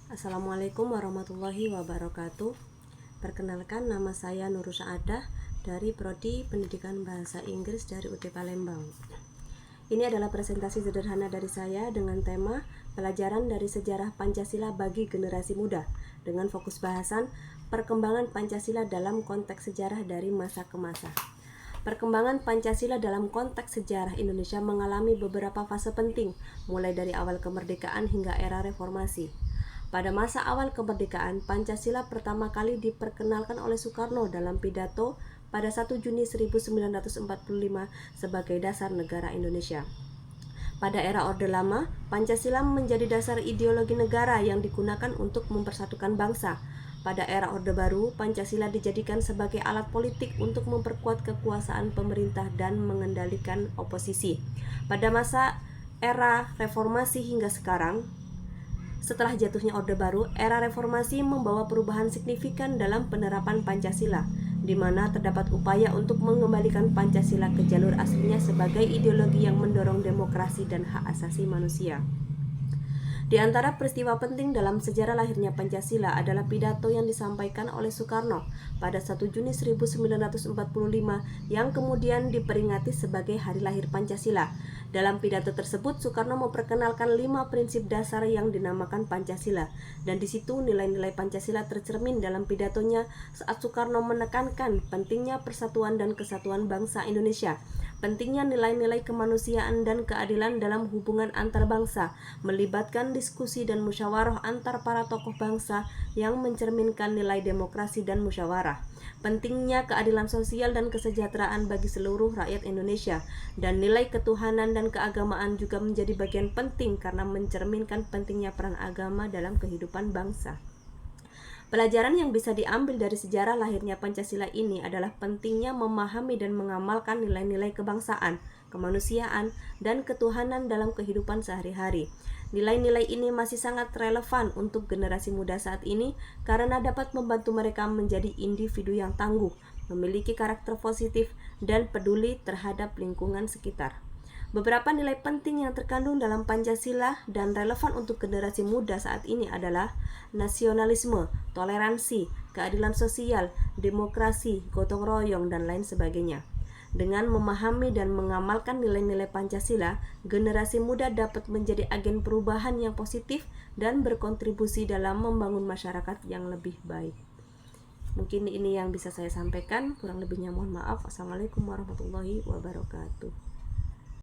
Assalamualaikum warahmatullahi wabarakatuh. Perkenalkan, nama saya Nurul Saadah dari Prodi Pendidikan Bahasa Inggris dari UT Palembang. Ini adalah presentasi sederhana dari saya dengan tema pelajaran dari sejarah Pancasila bagi generasi muda dengan fokus bahasan perkembangan Pancasila dalam konteks sejarah dari masa ke masa. Perkembangan Pancasila dalam konteks sejarah Indonesia mengalami beberapa fase penting, mulai dari awal kemerdekaan hingga era reformasi. Pada masa awal kemerdekaan, Pancasila pertama kali diperkenalkan oleh Soekarno dalam pidato pada 1 Juni 1945 sebagai dasar negara Indonesia. Pada era Orde Lama, Pancasila menjadi dasar ideologi negara yang digunakan untuk mempersatukan bangsa. Pada era Orde Baru, Pancasila dijadikan sebagai alat politik untuk memperkuat kekuasaan pemerintah dan mengendalikan oposisi. Pada masa era reformasi hingga sekarang, setelah jatuhnya Orde Baru, era reformasi membawa perubahan signifikan dalam penerapan Pancasila, di mana terdapat upaya untuk mengembalikan Pancasila ke jalur aslinya sebagai ideologi yang mendorong demokrasi dan hak asasi manusia. Di antara peristiwa penting dalam sejarah lahirnya Pancasila adalah pidato yang disampaikan oleh Soekarno pada 1 Juni 1945 yang kemudian diperingati sebagai Hari Lahir Pancasila. Dalam pidato tersebut, Soekarno memperkenalkan 5 prinsip dasar yang dinamakan Pancasila, dan di situ nilai-nilai Pancasila tercermin dalam pidatonya saat Soekarno menekankan pentingnya persatuan dan kesatuan bangsa Indonesia, pentingnya nilai-nilai kemanusiaan dan keadilan dalam hubungan antar bangsa, melibatkan diskusi dan musyawarah antar para tokoh bangsa yang mencerminkan nilai demokrasi dan musyawarah, pentingnya keadilan sosial dan kesejahteraan bagi seluruh rakyat Indonesia, dan nilai ketuhanan dan keagamaan juga menjadi bagian penting karena mencerminkan pentingnya peran agama dalam kehidupan bangsa. Pelajaran yang bisa diambil dari sejarah lahirnya Pancasila ini adalah pentingnya memahami dan mengamalkan nilai-nilai kebangsaan, kemanusiaan, dan ketuhanan dalam kehidupan sehari-hari. Nilai-nilai ini masih sangat relevan untuk generasi muda saat ini karena dapat membantu mereka menjadi individu yang tangguh, memiliki karakter positif, dan peduli terhadap lingkungan sekitar. Beberapa nilai penting yang terkandung dalam Pancasila dan relevan untuk generasi muda saat ini adalah nasionalisme, toleransi, keadilan sosial, demokrasi, gotong royong, dan lain sebagainya. Dengan memahami dan mengamalkan nilai-nilai Pancasila, generasi muda dapat menjadi agen perubahan yang positif dan berkontribusi dalam membangun masyarakat yang lebih baik. Mungkin ini yang bisa saya sampaikan, kurang lebihnya mohon maaf. Assalamualaikum warahmatullahi wabarakatuh.